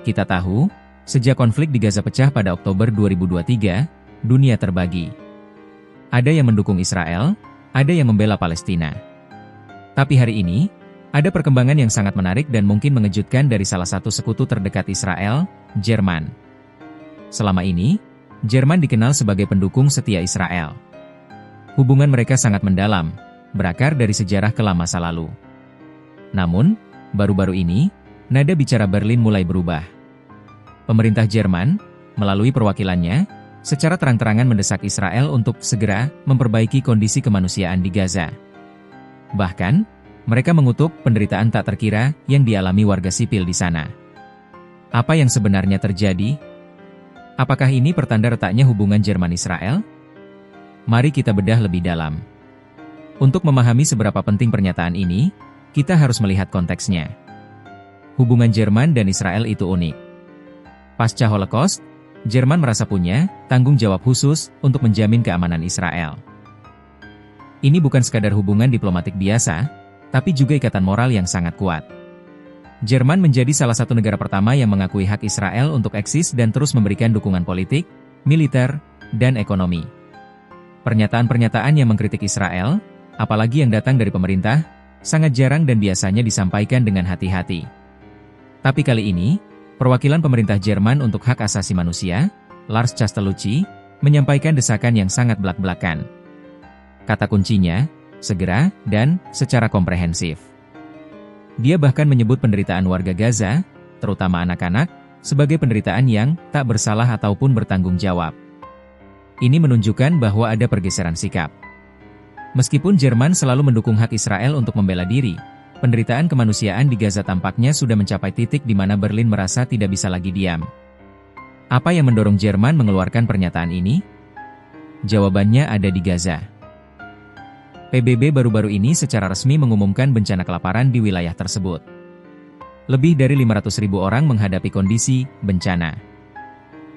Kita tahu, sejak konflik di Gaza pecah pada Oktober 2023, dunia terbagi. Ada yang mendukung Israel, ada yang membela Palestina. Tapi hari ini, ada perkembangan yang sangat menarik dan mungkin mengejutkan dari salah satu sekutu terdekat Israel, Jerman. Selama ini, Jerman dikenal sebagai pendukung setia Israel. Hubungan mereka sangat mendalam, berakar dari sejarah kelam masa lalu. Namun, baru-baru ini, nada bicara Berlin mulai berubah. Pemerintah Jerman, melalui perwakilannya, secara terang-terangan mendesak Israel untuk segera memperbaiki kondisi kemanusiaan di Gaza. Bahkan, mereka mengutuk penderitaan tak terkira yang dialami warga sipil di sana. Apa yang sebenarnya terjadi? Apakah ini pertanda retaknya hubungan Jerman-Israel? Mari kita bedah lebih dalam. Untuk memahami seberapa penting pernyataan ini, kita harus melihat konteksnya. Hubungan Jerman dan Israel itu unik. Pasca Holocaust, Jerman merasa punya tanggung jawab khusus untuk menjamin keamanan Israel. Ini bukan sekadar hubungan diplomatik biasa, tapi juga ikatan moral yang sangat kuat. Jerman menjadi salah satu negara pertama yang mengakui hak Israel untuk eksis dan terus memberikan dukungan politik, militer, dan ekonomi. Pernyataan-pernyataan yang mengkritik Israel, apalagi yang datang dari pemerintah, sangat jarang dan biasanya disampaikan dengan hati-hati. Tapi kali ini, perwakilan pemerintah Jerman untuk hak asasi manusia, Lars Castellucci, menyampaikan desakan yang sangat belak-belakan. Kata kuncinya, segera dan secara komprehensif. Dia bahkan menyebut penderitaan warga Gaza, terutama anak-anak, sebagai penderitaan yang tak bersalah ataupun bertanggung jawab. Ini menunjukkan bahwa ada pergeseran sikap. Meskipun Jerman selalu mendukung hak Israel untuk membela diri, penderitaan kemanusiaan di Gaza tampaknya sudah mencapai titik di mana Berlin merasa tidak bisa lagi diam. Apa yang mendorong Jerman mengeluarkan pernyataan ini? Jawabannya ada di Gaza. PBB baru-baru ini secara resmi mengumumkan bencana kelaparan di wilayah tersebut. Lebih dari 500.000 orang menghadapi kondisi bencana.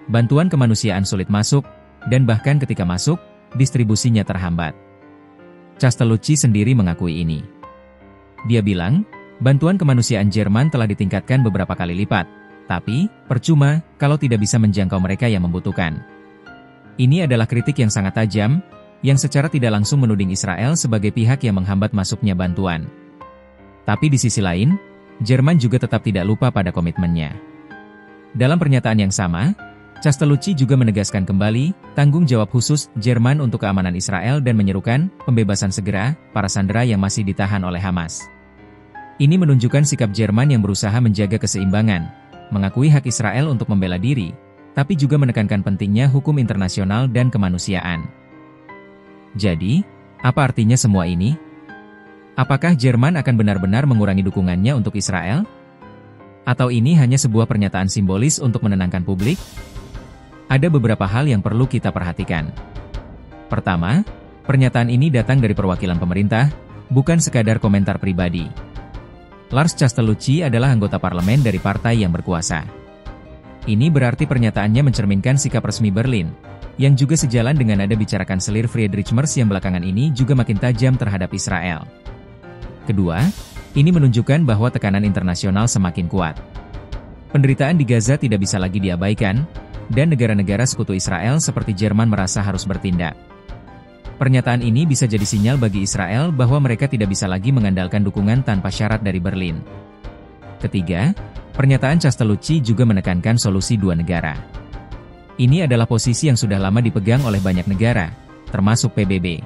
Bantuan kemanusiaan sulit masuk, dan bahkan ketika masuk, distribusinya terhambat. Castellucci sendiri mengakui ini. Dia bilang, bantuan kemanusiaan Jerman telah ditingkatkan beberapa kali lipat, tapi percuma kalau tidak bisa menjangkau mereka yang membutuhkan. Ini adalah kritik yang sangat tajam, yang secara tidak langsung menuding Israel sebagai pihak yang menghambat masuknya bantuan. Tapi di sisi lain, Jerman juga tetap tidak lupa pada komitmennya. Dalam pernyataan yang sama, Castellucci juga menegaskan kembali tanggung jawab khusus Jerman untuk keamanan Israel dan menyerukan pembebasan segera para sandera yang masih ditahan oleh Hamas. Ini menunjukkan sikap Jerman yang berusaha menjaga keseimbangan, mengakui hak Israel untuk membela diri, tapi juga menekankan pentingnya hukum internasional dan kemanusiaan. Jadi, apa artinya semua ini? Apakah Jerman akan benar-benar mengurangi dukungannya untuk Israel? Atau ini hanya sebuah pernyataan simbolis untuk menenangkan publik? Ada beberapa hal yang perlu kita perhatikan. Pertama, pernyataan ini datang dari perwakilan pemerintah, bukan sekadar komentar pribadi. Lars Castellucci adalah anggota parlemen dari partai yang berkuasa. Ini berarti pernyataannya mencerminkan sikap resmi Berlin, yang juga sejalan dengan nada bicara Kanselir Friedrich Merz yang belakangan ini juga makin tajam terhadap Israel. Kedua, ini menunjukkan bahwa tekanan internasional semakin kuat. Penderitaan di Gaza tidak bisa lagi diabaikan, dan negara-negara sekutu Israel seperti Jerman merasa harus bertindak. Pernyataan ini bisa jadi sinyal bagi Israel bahwa mereka tidak bisa lagi mengandalkan dukungan tanpa syarat dari Berlin. Ketiga, pernyataan Castellucci juga menekankan solusi dua negara. Ini adalah posisi yang sudah lama dipegang oleh banyak negara, termasuk PBB.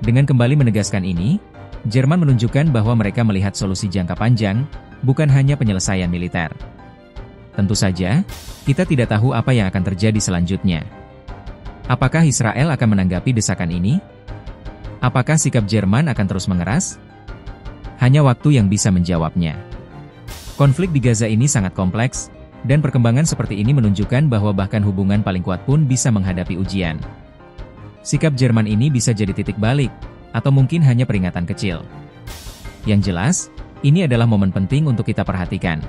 Dengan kembali menegaskan ini, Jerman menunjukkan bahwa mereka melihat solusi jangka panjang, bukan hanya penyelesaian militer. Tentu saja, kita tidak tahu apa yang akan terjadi selanjutnya. Apakah Israel akan menanggapi desakan ini? Apakah sikap Jerman akan terus mengeras? Hanya waktu yang bisa menjawabnya. Konflik di Gaza ini sangat kompleks, dan perkembangan seperti ini menunjukkan bahwa bahkan hubungan paling kuat pun bisa menghadapi ujian. Sikap Jerman ini bisa jadi titik balik, atau mungkin hanya peringatan kecil. Yang jelas, ini adalah momen penting untuk kita perhatikan.